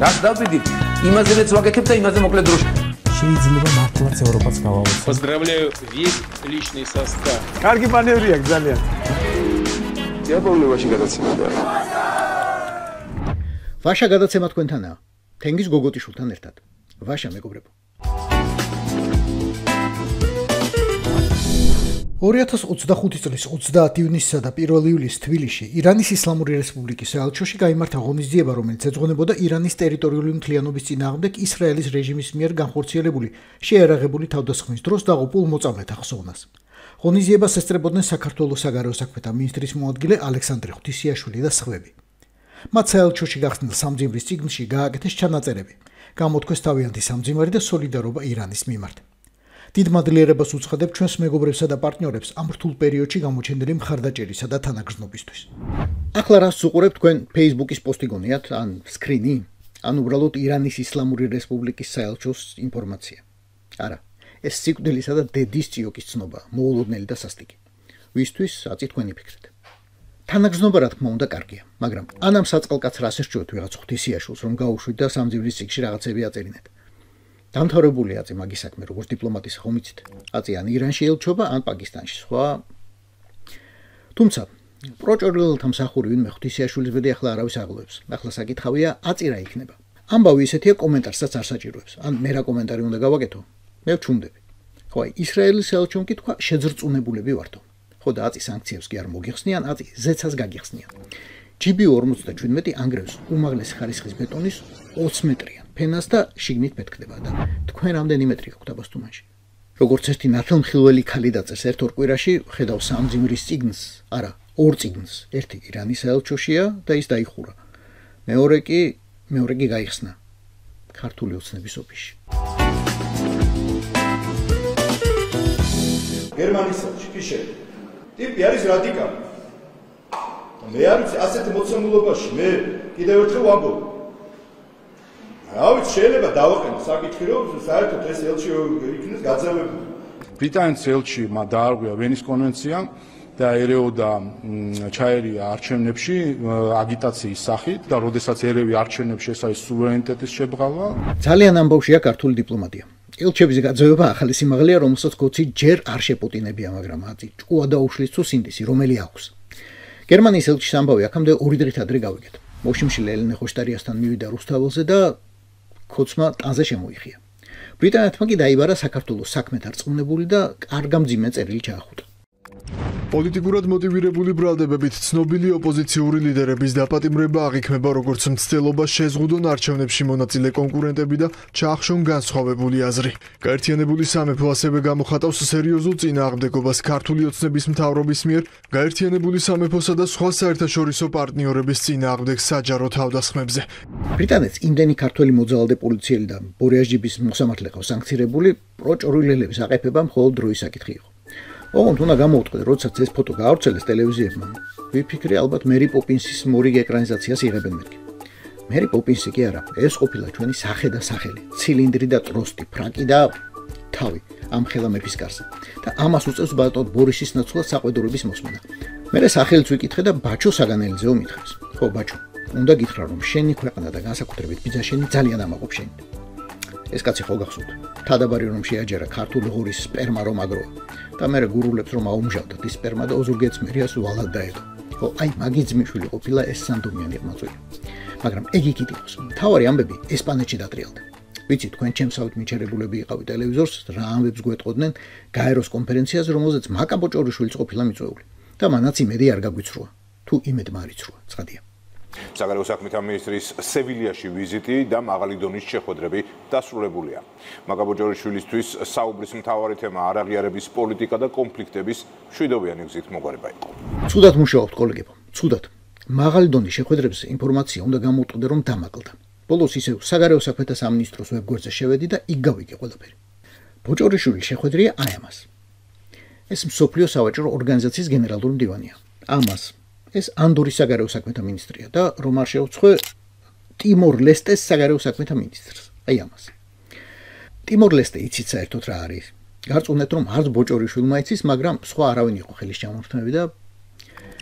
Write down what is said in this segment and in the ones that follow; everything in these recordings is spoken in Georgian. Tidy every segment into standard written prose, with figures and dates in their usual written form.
რას დავბედით? იმაზეც ვაკეთებ და იმაზე მოკლედ დროში. შეიძლება მართლაც ევროპაც გავავლის. Поздравляю весь личный состав. კარგი მანევრია ძალიან. დიაპოლოვაში გადაცემა და ვაშა გადაცემა თქვენთანაა. თენგიზ გოგოტიშვილთან ერთად. ვაშა მეგობრებო. 2025 წლის 30 ივნისსა და 1 ივლისს თბილისში ირანის ისლამური რესპუბლიკის საელჩოში გაიმართა ღონისძიება, რომელიც ეძღვნებოდა ირანის ტერიტორიული მთლიანობის წინააღმდეგ ისრაელის რეჟიმის მიერ განხორციელებული შეიარაღებული თავდასხმის დროს დაღუპულ მოწამეთა ხსოვნას. ღონისძიებას ესწრებოდნენ საქართველოს საგარეო საქმეთა მინისტრის მოადგილე ალექსანდრე ღვთისიაშვილი და სხვები. მათ საელჩოში გახსნილ სამძიმრის წიგნში გააკეთეს ჩანაწერები, გამოთქვეს თავიანთი სამძიმარი და სოლიდარობა ირანის მიმართ. დიდ მადლიერებას უცხადებ ჩვენს მეგობრებსა და პარტნიორებს ამ რთულ პერიოდში გამოჩენილი მხარდაჭერისა და თანაგრძნობისთვის. ახლა რას უყურებთ თქვენ Facebook-ის პოსტი გონიათ ან სკრინი? ან უბრალოდ ირანის ისლამური რესპუბლიკის საელჩოს ინფორმაცია? არა, ეს სიკვდილისა და დედის ციოკის ცნობა, მოულოდნელი და სასტიკი. ვისთვის აწი თქვენი ფიქრით. თანაგრძნობა რა თქმა უნდა კარგია, მაგრამ ან ამ საწყალკაც რას ერჩევთ ვიღაც ღვთისიაშვილს რომ გაუშვით და სამძივრის წიგნში რაღაცები აწერინეთ. დამთავრებული აწი მაგის საქმე როგორც დიპლომატის ხომ იცით? აწი ან ირანში ელჩობა, ან პაკისტანში, სხვა. თუმცა პროჭორილთა მსახური ვინმე ღვთისიაშვილის ბედი ახლა არავის აღლევებს. ახლა საკითხავია აწი რა იქნება. ამბავი ისეთია კომენტარსაც არ საჭიროებს. ან მე რა კომენტარი უნდა გავაკეთო? მე ვჩუმდები. ხო, ისრაელის ელჩომ კითხვა შეძრწუნებულები ვართო. ხო და აწი სანქციებს კი არ მოგიხსნიან, აწი ზეცას გაგიხსნიან. GBU-47 ანგრევს უმაღლესი ხარისხის ბეტონის 20 მეტრიან ფენას და შიგნით მეთქდება და თქვენ რამდენი მეტრი გაქვთ აბასთუმანში? როგორც ერთი ნათელმხილველი ქალი დაწერს ერთ-ორ კვირაში, ხედავ სამძიმრის წიგნს, არა, ორ წიგნს. ერთი ირანის საელჩოშია და ის დაიხურა. მეორე კი გაიხსნა ქართული ოცნების ოფისში. გერმანიის ფიშერი. ტიპი არის რადიკალი. მე არის ასეთ მოცემულობაში, მე კიდევ ერთხელ ვამბობ. ავიც შეიძლება დავაყენო საკითხი, რომ საერთოდ ეს ელჩი იქნეს გაძევებული. ბრიტანეთის ელჩმა დაარღვია ვენის კონვენცია და ერეოდა ჩაერია არჩევნებში აგიტაციის სახით და როდესაც ერევი არჩევნებში ეს არის სუვერენიტეტის შებრალვა. ძალიან ამბავშია ქართული დიპლომატია. ელჩების გაძევება ახალი სიმაღლეა, რომელსაც კოცი ჯერ არ შეპუტინებია, მაგრამ აწი ჭკუა დაუშლის თუ სინდისი, რომელი აქვს. გერმანიის ელჩის ამბავი აქამდე 2 დღით ადრე გავიგეთ. მოშიმშილ ელენე ხოშტარიასთან მივიდა რუსთაველზე და ქოცმა ტანზე შემოიხია. ბრიტანეთმა კი დაიბარა საქართველოს საქმეთა რწმუნებული და კარგამძიმე წერილი ჩაახუტა. პოლიტიკურად მოტივირებული ბრალდებებით ცნობილი ოპოზიციური ლიდერების დაპატიმრება აღიქმება როგორც მცდელობა შეზღუდონ არჩევნებში მონაწილე კონკურენტები და ჩაახშონ განსხვავებული აზრი. გაერთიანებული სამეფო ასევე გამოხატავს სერიოზულ წინააღმდეგობას ქართული ოცნების მთავრობის მიერ, გაერთიანებული სამეფოსა და სხვა საერთაშორისო პარტნიორების წინააღმდეგ საჯარო თავდასხმებზე. ბრიტანეთს იმდენი ქართველი მოძალადე პოლიციელი და ბორიაჟიბის მოსამართლე ყავს სანქცირებული, პროჭორულელების აყეფება მხოლოდ დროის საკითხი იყო. ოღონდ უნდა გამოუწყოთ, როდესაც ეს ფოტო გაავრცელეს ტელევიზიებმა, ვიფიქრე ალბათ მერი პოპინსის მორიგ ეკრანიზაციას იღებენ მეთქი. მერი პოპინსი კი არა, ეს ყოფილა ჩვენი სახე და სახელი, ცილინდრი და ტროსტი, ფრაკი და თავი ამ ხელა მეფის კარზე. და ამას უწევს ბატონ ბორისის ნაცვლად საყვედურების მოსმენა. მერე სახელიც ვიკითხე და ბაჩო საგანელიძეო მითხრეს. ხო, ბაჩო, უნდა გითხრა, რომ შენი ქვეყანა და განსაკუთრებით ბიძაშენი ძალიან ამაყობ შენ. ეს კაცი ხო გახსოვთ? თადაბარი რომ შეაჯერა ქართული ღორის სპერმა რომ აგროა. და მე გურულებს რომ აუმჟავდათ ის სპერმა და ოზურგეთს მერიას ვალად დაედო. ხო, აი მაგის ძმიშვილი ყოფილა ეს სანდომიანი ყმაწვილი. მაგრამ ეგ იქით იყოს. მთავარი ამბები ესპანეთში დატრიალდა. ვიცი, თქვენ ჩემსავით მიჩერებულები იყავით ტელევიზორს, რა ამბებს გვეტყოდნენ გაეროს კონფერენციაზე, რომელზეც მაკა ბოჭორიშვილიც ყოფილა მიწვეული. და მანაც იმედი არ გაგვიცრუა. თუ იმედმა არ იცრუა, ცხადია. საგარეო საქმეთა მინისტრის სევილიაში ვიზიტი და მაღალი დონის შეხვედრები დასრულებულია. მაკა ბოჭორიშვილისთვის საუბრის მთავარი თემა არაღიარების პოლიტიკა და კონფლიქტების მშვიდობიანი გზით მოგვარება იყო. ცუდად მუშაობთ, კოლეგებო, ცუდად. მაღალი დონის შეხვედრებზე ინფორმაცია უნდა გამოვტყდე, რომ დამაკლდა. ბოლოს ისევ საგარეო საქმეთა სამინისტროს ვებგვერდზე შევედი და იქ გავიგე ყველაფერი. ბოჭორიშვილის შეხვედრია აი ამას. ეს მსოფლიო სავაჭრო ორგანიზაციის გენერალური მდივანია. ამას ეს ანდორის საგარეო საქმეთა მინისტრია და რომ არ შევწყვე ტიმორ-ლესტეს საგარეო საქმეთა მინისტრს. აი ამას. ტიმორ-ლესტე იცით საერთოდ რა არის? გარწმუნეთ რომ არც ბოჭორიშვილმა იცის, მაგრამ სხვა არავინ იყო ხელის ჩამორთმევი და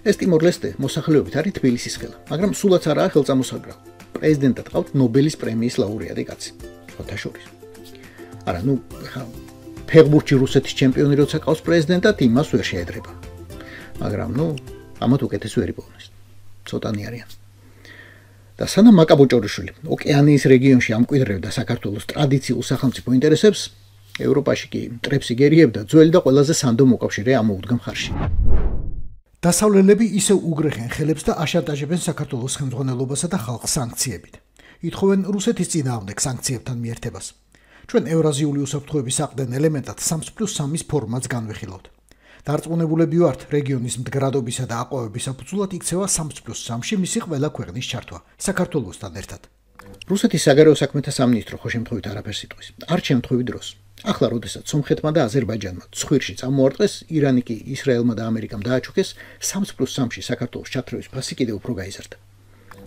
ეს ტიმორ-ლესტე მოსახლეობით არის თბილისის ხელა, მაგრამ სულაც არაა ხელწამოსაგრა. პრეზიდენტად ყავთ ნობელის პრემიის ლაურეატი კაცი. ხოთა შორის. არა, ხა ფეხბურთში რუსეთის ჩემპიონი როცა ყავს პრეზიდენტად, იმას ვერ შეედრება. მაგრამ ამათ უკეთეს ვერ იპოვნეს. ცოტანი არიან. და სანამ მაკაბოჭორიშვილი ოკეანიის რეგიონში ამკვიდრებდა საქართველოს ტრადიციულ სახელმწიფო ინტერესებს, ევროპაში კი მტრებს იგერიებდა ძველი და ყველაზე სანდო მოკავშირე ამოუდგა მხარში. დასავლელები ისევ უგრეხენ ხელებს და აშანტაჟებენ საქართველოს ხელმძღვანელობასა და ხალხს სანქციებით. ითხოვენ რუსეთის წინააღმდეგ სანქციებთან მიერთებას. ჩვენ ევრაზიული უსაფრთხოების საყრდენ ელემენტად 3+3-ის ფორმატს განვიხილავთ. დარწმუნებულები ვართ, რეგიონის მდგრადობისა და აყვავების საფუძვლად იქცევა 3+3-ში მისი ყველა ქვეყნის ჩართვა, საქართველოსთან ერთად. რუსეთის საგარეო საქმეთა სამინისტრო ხო შემთხვევით არაფერს იტყვის. არ შემთხვევით დროს. ახლა, როდესაც სომხეთმა და აზერბაიჯანმა ცხვირში წამოარტყეს, ირანი კი ისრაელმა და ამერიკამ დააჩუქეს, 3+3-ში საქართველოს ჩათრევის ფასი კიდევ უფრო გაიზარდა.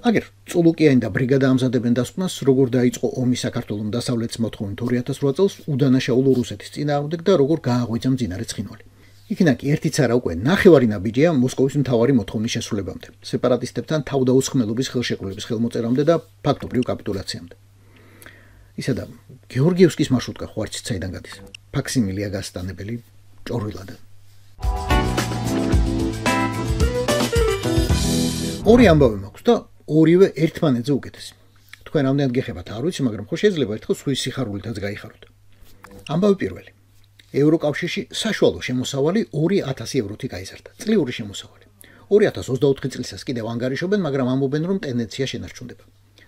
აგერ წულუკიანი და ბრიგადა ამზადებენ დასკვნას, როგორ დაიწყო ომი საქართველოს დასავლეთის მოთხოვნით 2008 წელს უდანაშაულო რუსეთის წინააღმდეგ და როგორ გააღვიძა მძინარე ცხინვალი. იქნაკი ერთიც არა უკვე ნახევარი ნაბიჯია მოსკოვის მთავარი მოთხოვნის შესრულებამდე, სეპარატისტებთან თავდაუცხმელობის ხელშეკრულების ხელმოწერამდე და ფაქტობრივ კაპიტულაციამდე. ისა და გეორგიევსკის მარშრუტკა ხო არც საიდან გადის. ფაქსიმილია გასტანებელი ჭორვილადან. ორი ამბავი მაქვს და ორივე ერთმანეთზე უკეთესი. თქვენ რამდენად გეხებათ არ ვიცი, მაგრამ ხო შეიძლება ერთხელ სხვის სიხარულითაც გაიხაროთ. ამბავი პირველი. ევროკავშირში საშუალო შემოსავალი 2000 ევროთი გაიზარდა. წლიური შემოსავალი. 2024 წლისას კიდევ ანგარიშობენ, მაგრამ ამბობენ, რომ ტენდენცია შენარჩუნდება.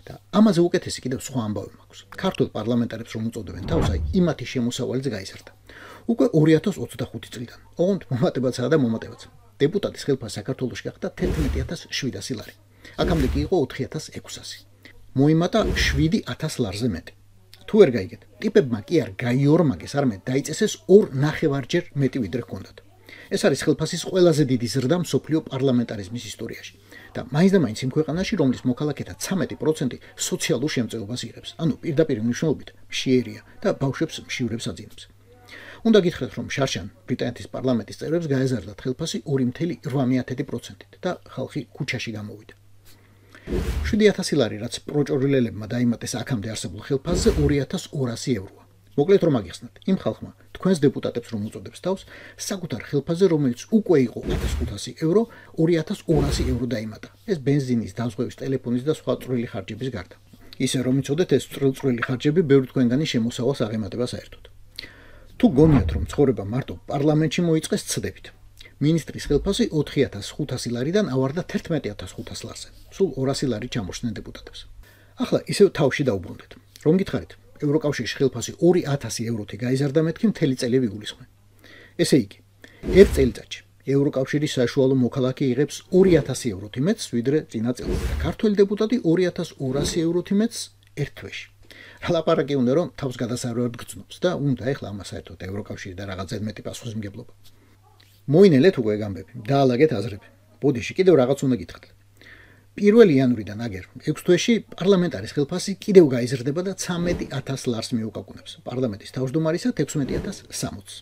და ამაზე უკეთესი კიდევ სხვა ამბავი მაქვს. ქართულ პარლამენტარებს რომ უწოდებენ თავს, აი იმათი შემოსავალიც გაიზარდა. უკვე 2025 წლიდან. ოღონდ მომატებაცაა და მომატებაც. დეპუტატის ხელფასი საქართველოში გახდა 11700 ლარი. აქამდე კი იყო 4600. მოიმატა 7000 ლარზე მეტი. თუ ვერ გაიგეთ, ტიპებმა კი არ გაიორმაგეს, არამედ დაიწესეს 2.5-ჯერ მეტი ვიდრე ჰქონდათ. ეს არის ხელფასის ყველაზე დიდი ზრდა მსოფლიო პარლამენტარიზმის ისტორიაში და მაინც და მაინც იმ ქვეყანაში, რომლის მოქალაქეთა 13% სოციალურ შემწეობას იღებს, ანუ პირდაპირ მნიშვნელობით მშიერია და ბავშვებს მშივრებს აძინებს. უნდა გითხრათ, რომ შარშან ბრიტანეთის პარლამენტის წევრებს გაეზარდათ ხელფასი 2.8%-ით და ხალხი ქუჩაში გამოვიდა. 7000 ლარი, რაც პროჭორილელებმა დაიმატეს აქამდე არსებულ ხელფასზე 2200 ევროა. მოკლედ რომ აგიხსნათ, იმ ხალხმა თქვენს დეპუტატებს რომ უწოდებს თავს, საკუთარ ხელფასზე, რომელიც უკვე იყო 1500 евро, 2200 евро დაიმატა. ეს ბენზინის, დაზღვევის, ტელეფონის და სხვა წვრილი ხარჯების გარდა. ისე რომ იცოდეთ, ეს წვრილი ხარჯები ბევრი თქვენგანი შემოსავალს აღემატება საერთოდ. თუ გონიათ, რომ ცხოვრება მარტო პარლამენტში მოიწყეს, ცდებით. მინისტრის ხელფასი 4500 ლარიდან ავარდა 11500 ლარზე. სულ 200 ლარი ჩამორჩნენ დეპუტატებს. ახლა ისევ თავში დაუბრუნდეთ. რომ გითხარით, ევროკავშირის ხელფასი 2000 ევროთი გაიზარდა მეთქი მთელი წელი ვიგულისხმე. ესე იგი, ერთ წელიწადში ევროკავშირის საშუალო მოქალაქე იღებს 2000 ევროთი მეტს, ვიდრე წინა წელს და ქართველი დეპუტატი 2200 ევროთი მეტს ერთ თვეში. რა ლაპარაკი უნდა რომ თავს გადასარევად გრძნობს და უნდა ეხლა ამას საერთოდ ევროკავშირი და რაღაც ზედმეტი პასუხისმგებლობა. მოინელეთ უკვე გამბები, დაალაგეთ აზრები. ბოდიში კიდევ რაღაც უნდა გითხრათ. 1 იანვრიდან აგერ 6 თვეში პარლამენტარის ხელფასი კიდევ გაიზრდება და 13000 ლარს მიუკაკუნებს. პარლამენტის თავმჯდომარისა 16360.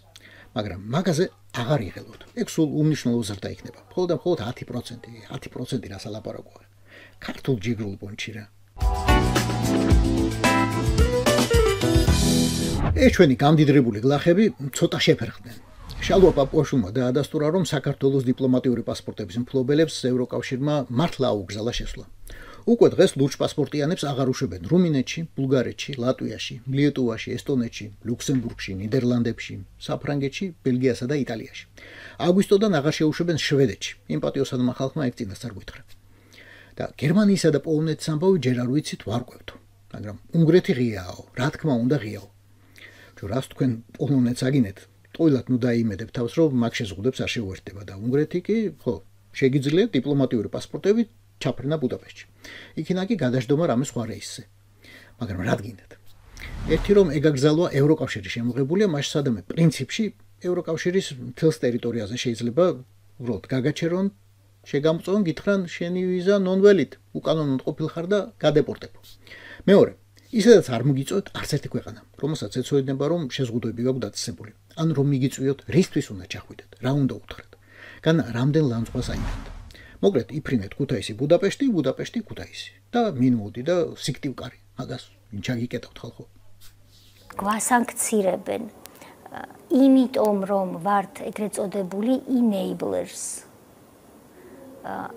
მაგრამ მაგაზე აღარ იღელოთ. ეგ სულ უმნიშვნელო ზრდა იქნება. მხოლოდ 10% რას ალაპარაკოა. ქართულ ჯიგრულ პონჩი რა. ეს ჩვენი გამდიდრებული გლახები ცოტა შეფერხდნენ. შალვა პაპუაშვილმა დაადასტურა, რომ საქართველოს დიპლომატიური პასპორტების მფლობელებს ევროკავშირმა მართლა აუგზალა შესვლა. უკვე დღეს ლურჯ პასპორტიანებს აღარ უშვებენ რუმინეთში, ბულგარეთში, ლატვიაში, ლიეტუვაში, ესტონეთში, ლუქსემბურგში, ნიდერლანდებში, საფრანგეთში, ბელგიასა და იტალიაში. აგვისტოდან აღარ შეუშვებენ შვედეთში. იმ პატიოსადმა ხალხმა ეგ წინასწარ გვითხრა. და გერმანიისა და პოლონეთის ამბავი ჯერ არ ვიცით ვარკვევთ. მაგრამ უნგრეთი ღიაო, რა თქმა უნდა ღიაო. რას თქვენ პოლონეთს აგინეთ? ტყუილად ნუ დაიმედებ თავს, რომ მაგ შეზღუდებს არ შეუერთდება და უნგრეთი კი, ხო, შეგიძლიათ დიპლომატიური პასპორტები ჩაფრენა ბუდაპეშტში. იქინაკი გადაშდომა რამე სხვა რეისზე. მაგრამ რა გინდათ? ერთი რომ ეგაგზალვა ევროკავშირის შემოღებულია, მას სადამე პრინციპში ევროკავშირის მთელს ტერიტორიაზე შეიძლება უბრალოდ გაგაჩერონ, შეგამწონ, გითხრან შენი ვიზა ნონველით, უკანონოდ ყოფილხარ და გადეპორტებო. მეორე, ისედაც არ მოგიწევთ არც ერთი ქვეყანა, რომელსაც ეცოდინება, რომ შეზღუდვები გაქვთ დაწესებული. ან რომ მიგიწვიოთ, რისთვის უნდა ჩახვიდეთ, რა უნდა უთხრათ. განა რამდენ ლანძღვას აიმართ. მოკლედ იფრინეთ ქუთაისი ბუდაპეშტი, ბუდაპეშტი ქუთაისი და მინმოდი და სიქტივკარი. მაგას ვინ ჩაგიკეტავთ ხალხო? გვასანქცირებენ იმიტომ რომ ვართ ეგრეთ წოდებული enablers.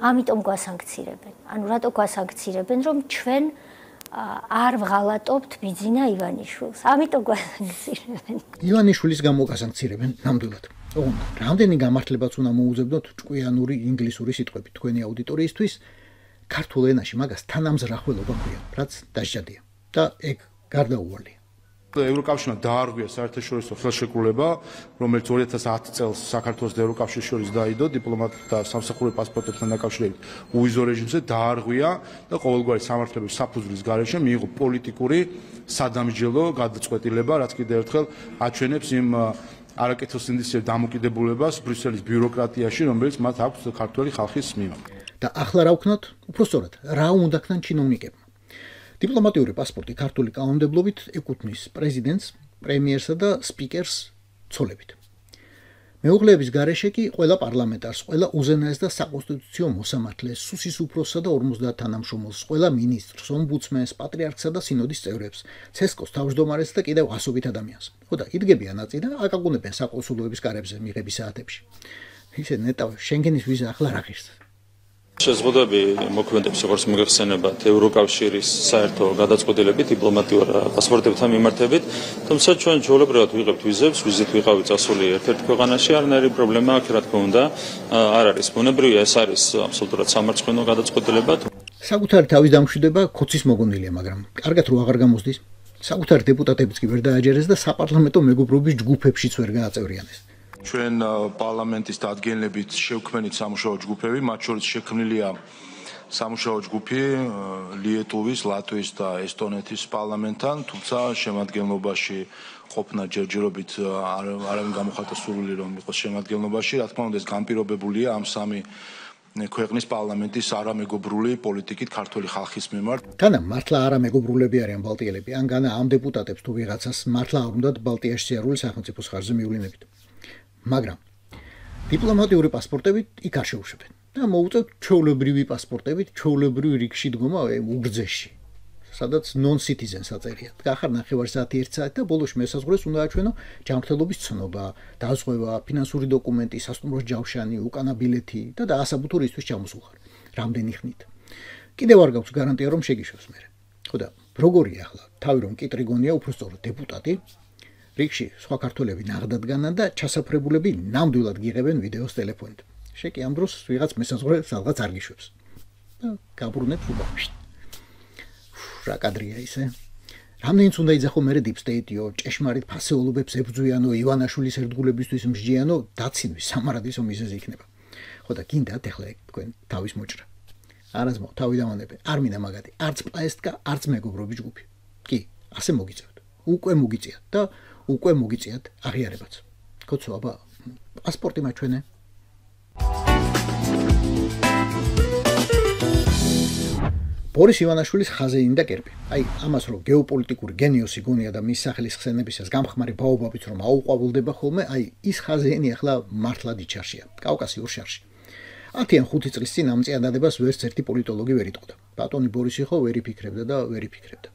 ამიტომ გვასანქცირებენ. ანუ რატო გვასანქცირებენ, რომ ჩვენ არ ვღალატობთ ბიძინა ივანიშვილს. ამიტომ გვასანქცირებენ. ივანიშვილის გამო გასანქცირებენ ნამდვილად. ოღონდ რამდენი გამართლებაც უნდა მოუძებნოთ ჭკვიანური ინგლისური სიტყვებით თქვენი აუდიტორიისთვის, ქართულ ენაში მაგას თანამზრახველობა ქვია, რაც დასჯადია და ეგ გარდაუვალია. ევროკავშირმა დაარღვია საერთაშორისო ხელშეკრულება, რომელიც 2010 წელს საქართველოს და ევროკავშირის შორის დაიდო დიპლომატთა სამსახური პასპორტებთან დაკავშირებით უვიზო რეჟიმზე დაარღვია და ყოველგვარი სამართლების საფუძვლის გარეშე მიიღო პოლიტიკური სადამსჯელო გადაწყვეტილება, რაც კიდევ ერთხელ აჩვენებს იმ არაკეთილსინდისიერ დამოკიდებულებას ბრიუსელის ბიუროკრატიაში, რომელიც მათ აქვს ქართული ხალხის მიმართ. და ახლა რა ვქნათ? უფრო სწორად, რა უნდა ქნან ჩინოვნიკებმა? დიპლომატიური პასპორტი ქართული კანონმდებლობით ეკუთვნის პრეზიდენტს, პრემიერსა და სპიკერს ცოლებით. მეუღლეების გარეშე კი ყველა პარლამენტარს, ყველა უზენაეს და საკონსტიტუციო მოსამართლეს, სუსის უფროსსა და 50 თანამშრომელს, ყველა მინისტრს, ომბუდსმენს, პატრიარქსა და სინოდის წევრებს, ცესკოს თავმჯდომარეს და კიდევ ასობით ადამიანს. ხო და იდგებიან ნაწი და აკაკუნებენ საკონსულოების კარებზე მიღების საათებში. ისე ნეტავ შენგენის ვიზა ახლა რა ღირს? შეზღუდვები მოქმედებს როგორც მიგეხსენებათ ევროკავშირის საერთო გადაწყვეტილებით დიპლომატიურ პასპორტებთან მიმართებით, თუმცა ჩვენ ჩვეულებრივად ვიღებთ ვიზებს, ვიზით ვიყავით წასული ერთ-ერთ ქვეყანაში, არანაირი პრობლემა აქ რა თქმა უნდა არ არის. ბუნებრივია, ეს არის აბსოლუტურად სამარცხვინო გადაწყვეტილება. საკუთარი თავის დამშვიდება ქოცის მოგონილია, მაგრამ კარგად რო აღარ გამოსდის. საკუთარი დეპუტატებიც კი ვერ დააჯერეს და საპარლამენტო მეგობრობის ჯგუფებშიც ვერ გააწევრიანეს. ჩვენ პარლამენტის დადგენილებით შევქმნით სამუშაო ჯგუფები, მათ შორის შექმნილია სამუშაო ჯგუფი ლიეტუვის, ლატვიის და ესტონეთის პარლამენტთან, თუმცა შემადგენლობაში ყოფნა ჯერჯერობით არავინ გამოხატა სურვილი რომ იყოს შემადგენლობაში, რა თქმა უნდა ეს განპირობებულია ამ სამი ქვეყნის პარლამენტის არამეგობრული პოლიტიკით ქართული ხალხის მიმართ. განა მართლა არამეგობრულები არიან ბალტიელები, ან განა ამ დეპუტატებს თუ ვიღაცას მართლა არ უნდათ ბალტიაში სიარული სახელმწიფოს ხარჯზე მივლინებით. მაგრამ დიპლომატიური პასპორტებით იქ არ შეუშვებენ და მოუწევთ ჩვეულებრივი პასპორტებით ჩვეულებრივი რიგში დგომა უგრძეში, სადაც non-citizens აწერიათ. გახარ ნახევარსაათი 1 საათი და ბოლოს მესაზღვრეს უნდა აჩვენო ჯანმრთელობის ცნობა, დაზღვევა, ფინანსური დოკუმენტი, სასტუმროს ჯავშანი, უკანა ბილეთი და დაასაბუთო რისთვის ჩამოსულხარ. რამდენი ხნით. კიდევ არ გაქვს გარანტია რომ შეგიშვებს მერე. ხო და როგორია ახლა? თავი რომ კიტრიგონია უფრო სწორად დეპუტატი რიგში სხვა ქართველები ნაღდადგანან და ჩასაფრებულები ნამდვილად გიღებენ ვიდეოს ტელეფონით. შეკი ამ დროს ვიღაც მესაზღვრე სადღაც არ გიშვებს. და გაბრუნებს უბავში. რა კადრია ისე? რამდენიც უნდა იძახო მერე deep state-იო, ჭეშმარიტ ფასეულობებს ებრძვიანო, ივანაშვილის ერთგულებისთვის მსჯიანო, დაცინვის სამარადისო მიზეზი იქნება. ხო და გინდათ ახლა თქვენ თავის მოჭრა. არაზმო თავი დავანებე, არ მინდა მაგათი, არც პაესტკა, არც მეგობრობის ჯგუფი. კი, ასე მოგიწევთ. უკვე მოგიწიათ და უკვე მოგიწიათ აღიარებაც. კოცო, აბა, პასპორტი მაჩვენე. ბორის ივანაშვილის ხაზეინი და კერპი. აი, ამას რომ გეოპოლიტიკური გენიოსი გონია და მის სახელის ხსენებისას გამხმარი ბაობაბიც რომ აუყვავილდება ხოლმე, აი, ის ხაზეინი ახლა მართლად იჩარშია, კავკასიურ შარში. 10-5 წლის წინ ამ წიადადებას ვერც ერთი პოლიტოლოგი ვერ იტყოდა. ბატონი ბორისი ხო ვერ იფიქრებდა და ვერ იფიქრებდა.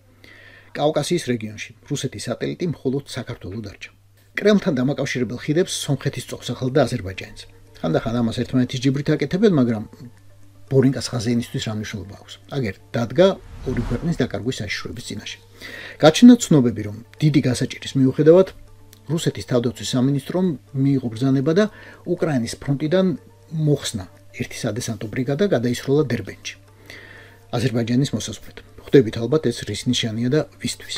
კავკასიის რეგიონში რუსეთის სატელიტი მხოლოდ საქართველოს დარჩა. კრემლთან დამაკავშირებელ ხიდებს სომხეთის წოხს ახლდა აზერბაიჯანიც. ხანდახან ამას ერთმანეთის ჯიბრით აკეთებენ, მაგრამ ბორინკას ხაზეინისთვის რა მნიშვნელობა აქვს? აგერ დადგა ორი ქვეყნის დაკარგვის საშიშროების წინაშე. გაჩნდა ცნობები, რომ დიდი გასაჭირის მიუხედავად რუსეთის თავდაცვის სამინისტრომ მიიღო ბრძანება და უკრაინის ფრონტიდან მოხსნა ერთი სადესანტო ბრიგადა გადაისროლა დერბენჩი. აზერბაიჯანის მოსაზღვრედ. ხვდებით ალბათ ეს რის ნიშანია და ვისთვის.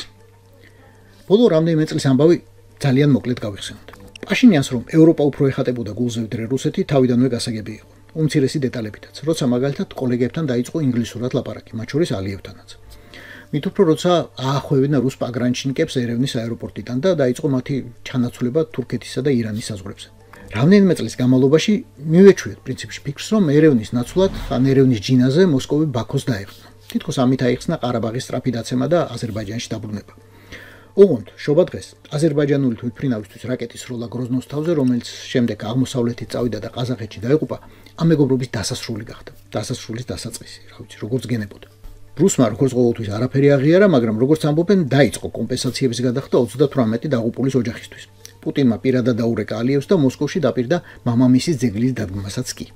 ბოლო რამდენიმე წლის ამბავი ძალიან მოკლედ გავიხსენოთ. პაშინიანს რომ ევროპა უფრო ეხატებოდა გულზე ვიდრე რუსეთი, თავიდანვე გასაგები იყო. უმცირესი დეტალებითაც, როცა მაგალითად კოლეგებთან დაიწყო ინგლისურად ლაპარაკი, მათ შორის ალიევთანაც. მით უფრო როცა აახვევინა რუს პაგრანჩნიკებს ერევნის აეროპორტიდან და დაიწყო მათი ჩანაცვლება თურქეთისა და ირანის საზღვრებზე. რამდენიმე წლის განმავლობაში მივეჩვიეთ პრინციპში ფიქრს, რომ ერევნის ნაცვლად, ან ერევნის ჯინაზე მოსკოვი ბაქოს დაეხსნა. თითქოს ამით აიხსნა ყარაბაღის სწრაფი დაცემა და აზერბაიჯანში დაბრუნება. ოღონდ შობა დღეს აზერბაიჯანული თვითმფრინავისთვის რაკეტის სროლა გროზნოს თავზე, რომელიც შემდეგ აღმოსავლეთით წავიდა და ყაზახეთში დაეყუპა, ამ მეგობრობის დასასრული გახდა. დასასრულის დასაწყისი, რა ვიცი, როგორც გენებოდა. რუსმა როგორც ყოველთვის არაფერი აღიარა, მაგრამ როგორც ამბობენ, დაიწყო კომპენსაციების გადახდა 38 დაღუპულის ოჯახისთვის. პუტინმა პირადად დაურეკა ალიევს და მოსკოვში დაპირდა მამამისის ძეგლის დადგმასაც კი.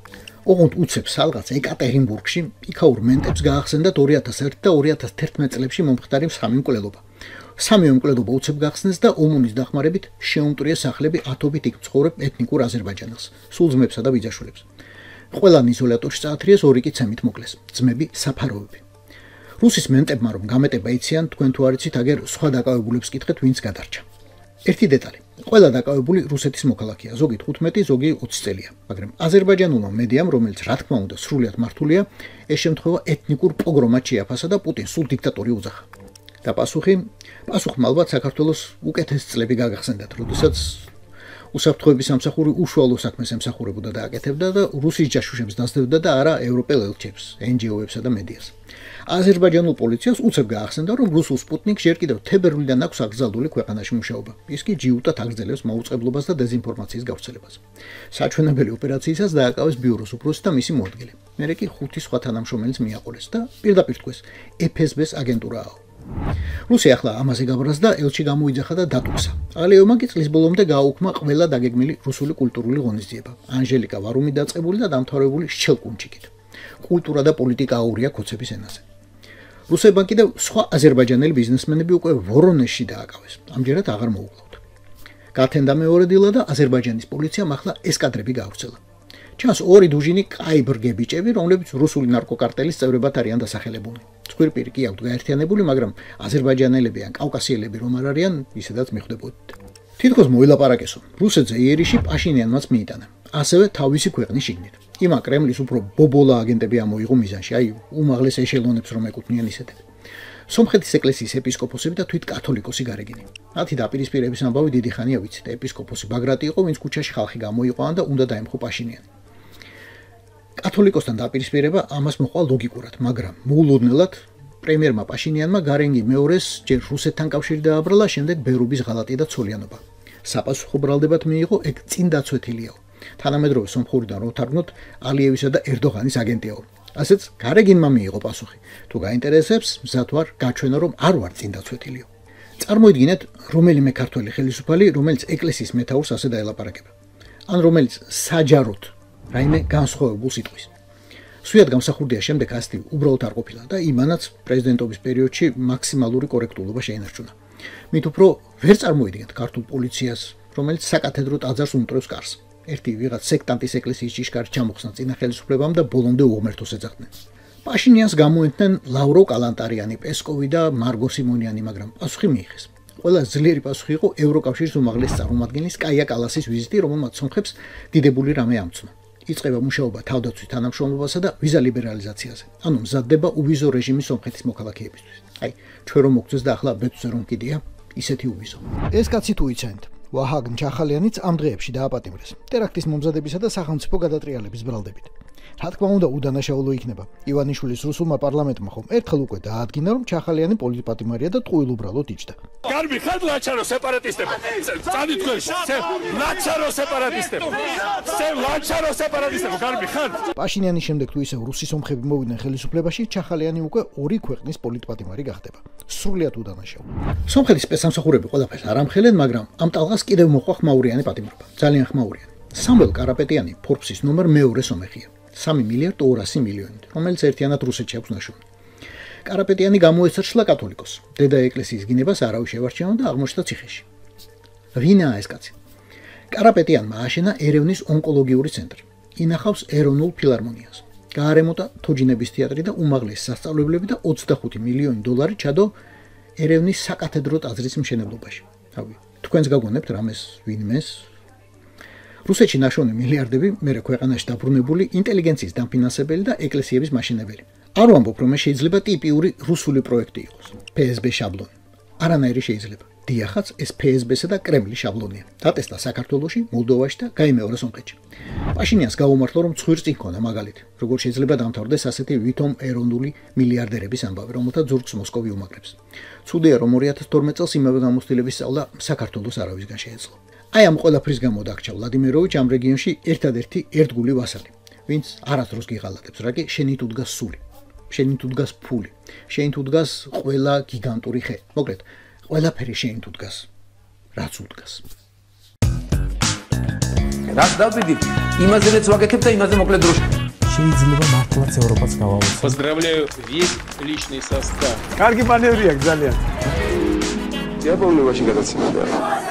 ოღონდ უცებს ალღაც ეკატერინბურგში იქაურ მენტებს გაახსენდათ 2001 და 2011 წლებში მომხდარი სამი მკვლელობა. სამი მკვლელობა უცებ გახსნეს და ომუნის დახმარებით შეუმტრია სახლები ათობით იქ მცხოვრებ ეთნიკურ აზერბაიჯანელს, სულ ძმებსა და ბიძაშვილებს. ყველანი იზოლატორში წაათრიეს, ორი კი ცემით მოკლეს, ძმები საფაროვები. რუსის მენტებმა რომ გამეტება იციან, თქვენ თუ არ იცით, აგერ სხვა დაკავებულებს კითხეთ, ვინც გადარჩა. ერთი დეტალი. ყველა დაკავებული რუსეთის მოქალაქეა, ზოგი 15, ზოგი 20 წელია, მაგრამ აზერბაიჯანულმა მედიამ, რომელიც რა თქმა უნდა სრულიად მართულია, ეს შემთხვევა ეთნიკურ პოგრომად შეაფასა და პუტინს სულ დიქტატორი უძახა. და პასუხმა ალბათ საქართველოს უკეთეს წლები გაგახსენდათ, როდესაც უსაფრთხოების სამსახური უშუალო საქმეს ემსახურებოდა და აკეთებდა და რუსის ჯაშუშებს დასდევდა და არა ევროპელ ელჩებს, NGO-ებსა და მედიას. აზერბაიჯანულ პოლიციას უცებ გაახსენდა, რომ რუსულ სპუტნიკს ჯერ კიდევ თებერვლიდან აქვს აკრძალული ქვეყანაში მუშაობა. ის კი ჯიუტად აგრძელებს მაუწყებლობას და დეზინფორმაციის გავრცელებას. საჩვენებელი ოპერაციისას დააკავეს ბიუროს უფროსი და მისი მოადგილე. მერე კი 5 სხვა თანამშრომელიც მიაყოლეს და პირდაპირ თქვეს, FSB-ს აგენტურაა. რუსია ახლა ამაზე გაბრაზდა, ელჩი გამოიძახა და დატუქსა. ალიევმა კი წლის ბოლომდე გააუქმა ყველა დაგეგმილი რუსული კულტურული ღონისძიება. ანჟელიკა ვარუმი დაწყებული და დამთავრებული შჩელკუნჩიკით. კულტურა და პოლიტიკა აურია ქოცების ენაზე. რუსებმა კიდევ სხვა აზერბაიჯანელი ბიზნესმენები უკვე ვორონეჟში დააკავეს. ამჯერად აღარ მოუკლავთ. გათენდა მეორე დილა და აზერბაიჯანის პოლიციამ ახლა ესკადრები გაავრცელა. ჩანს ორი დუჟინი კაიბრგე ბიჭები, რომლებიც რუსული ნარკოკარტელის წევრებად არიან დასახელებულნი. ცხვირპირი კი აქვთ გაერთიანებული, მაგრამ აზერბაიჯანელები ან კავკასიელები რომ არ არიან, ისედაც მიხვდებოდით. თითქოს მოილაპარაკესო, რუსეთზე იერიში პაშინიანმაც მიიტანა. ასევე თავისი ქვეყნის შიგნით. იმა კრემლის უფრო ბობოლა აგენტები ამოიღო მიზანში, აი უმაღლეს ეშელონებს რომ ეკუთვნიან ისეთები. სომხეთის ეკლესიის ეპისკოპოსები და თვით კათოლიკოსი გარეგინი. მათი დაპირისპირების ამბავი დიდი ხანია ვიცით. ეპისკოპოსი ბაგრატი იყო, ვინც ქუჩაში ხალხი გამოიყვანა და უნდა დაემხო პაშინიანი. კათოლიკოსთან დაპირისპირება ამას მოყვა ლოგიკურად, მაგრამ მოულოდნელად პრემიერმა პაშინიანმა გარენგი მეორეს ჯერ რუსეთთან კავშირი დააბრალა, შემდეგ ბერუბის ღალატი და ცოლიანობა. საპასუხო ბრალდებად მიიღო, ეგ წინ დაცვეთილიაო. თანამედროვე სომხურიდან რო თარგმნოთ, ალიევისა და ერდოღანის აგენტიაო. ასეც გარეგინმა მიიღო პასუხი. თუ გაინტერესებს, მზად ვარ გაჩვენო, რომ არ ვარ წინ დაცვეთილიო. წარმოიდგინეთ, რომელიმე ქართველი ხელისუფალი, რომელიც ეკლესიის მეთაურს ასე დაელაპარაკება. ან რომელიც საჯაროდ რაიმე განსხვავებულ სიტყვის. სვიად გამსახურდია შემდეგ ასეთი უბრალოდ არ ყოფილა და იმანაც პრეზიდენტობის პერიოდში მაქსიმალური კორექტულობა შეინარჩუნა. მით უფრო ვერ წარმოიდგენთ ქართულ პოლიციას, რომელიც საკათედრო ტაძარს უმტრევს კარს. ერთი ვიღაც სექტანტის ეკლესიის ჭიშკარი ჩამოხსნა წინა ხელისუფლებამ და ბოლომდე უღმერთოს ეძახდნენ. პაშინიანს გამოენთნენ ლავრო კალანტარიანი, პესკოვი და მარგო სიმონიანი, მაგრამ პასუხი მიიღეს. ყველა ძლიერი პასუხი იყო ევროკავშირის უმაღლეს წარმომადგენლის კაია კალასის ვიზიტი, რომელმაც სომხებს დიდებული რამე ამცნო. იწყება მუშაობა თავდაცვის თანამშრომლობასა და ვიზა ლიბერალიზაციაზე. ანუ მზადდება უვიზო რეჟიმი სომხეთის მოქალაქეებისთვის. აი, ჩვენ რომ მოგწეს და ახლა ბეთუზე რომ კიდია, ისეთი უვიზო. ეს კაცი თუ იცენთ, ვაჰაგ ჩახალიანიც ამ დღეებში დააპატიმრეს. ტერაქტის მომზადებისა და სახელმწიფო გადატრიალების ბრალდებით. რა თქმა უნდა, უდანაშაულო იქნება. ივანიშვილის რუსულმა პარლამენტმა ხომ ერთხელ უკვე დაადგინა, რომ ჩახალიანი პოლიტპატიმარია და ტყუილ უბრალოდ იჯდა. გარბი ხარ ლაჩარო სეპარატისტები. წადი თქვენ, ლაჩარო სეპარატისტები. ლაჩარო სეპარატისტები, გარბი ხარ. პაშინიანის შემდეგ თუ ისევ რუსი სომხები მოვიდნენ ხელისუფლებაში, ჩახალიანი უკვე ორი ქვეყნის პოლიტპატიმარი გახდება. სრულიად უდანაშაულო. სომხეთის სპეცსამსახურები ყველაფერს არ ამხელებენ, მაგრამ ამ ტალღას კიდევ მოყვა ხმაურიანი პატიმრობა. ძალიან ხმაურიანი. სამველ კარაპეტიანი ფორბსის ნომერ მეორე სომეხია. 3 მილიარდ 200 მილიონით, რომელიც ერთიანად რუსეთში აქვს ნაშოვნი. კარაპეტიანი გამოეცრჩლა კათოლიკოს. დედა ეკლესიის გინებას არავის შევარჩინა და აღმოჩნდა ციხეში. ვინაა ეს კაცი? კარაპეტიანმა აშენა ერევნის ონკოლოგიური ცენტრი. ინახავს ეროვნულ ფილარმონიას. გაარემონტა თოჯინების თეატრი და უმაღლესი სასწავლებლები და 25 მილიონი დოლარი ჩადო ერევნის საკათედრო ტაძრის მშენებლობაში. თავი, თქვენს გაგონებთ რამეს ვინმეს? რუსეთში ნაშოვნი მილიარდები მერე ქვეყანაში დაბრუნებული ინტელიგენციის დამფინანსებელი და ეკლესიების მაშინებელი. არ ვამბობ, რომ ეს შეიძლება ტიპიური რუსული პროექტი იყოს. PSB შაბლონი. არანაირი შეიძლება. დიახაც, ეს ფსბ-სა და კრემლის შაბლონია. დატესტა საქართველოში, მოლდოვაში და გაიმეორა სომხეთში. პაშინიანს გაუმართლა, რომ ცხვირს წინ ქონა მაგალითი. როგორ შეიძლება დამთავრდეს ასეთი ვითომ ეროვნული მილიარდერების ამბავი, რომელთა ძურგს მოსკოვი უმაგრებს. ცუდია, რომ 2012 წელს იმავე გამოცდილების სწავლა საქართველოს არავისგან შეეძლო. აი ამ ყველაფრის გამო დაგჭა ვლადიმიროვიჩ ამ რეგიონში ერთადერთი ერთგული ვასალი, ვინც არასდროს გიღალატებს, რა კი შენი თუ დგას სული, შენი თუ დგას ფული, შენი თუ დგას ყველა გიგანტური ხე. მოკლედ, ყველაფერი შენი თუ დგას, რაც უდგას. რაც დავიდი, იმაზეც ვაკეთებ და იმაზე მოკლედ დროში. შეიძლება მართლაც ევროპაც გავავლის. Поздравляю весь личный состав. კარგი მანევრია ძალიან. Я помню, очень გადაცემდა.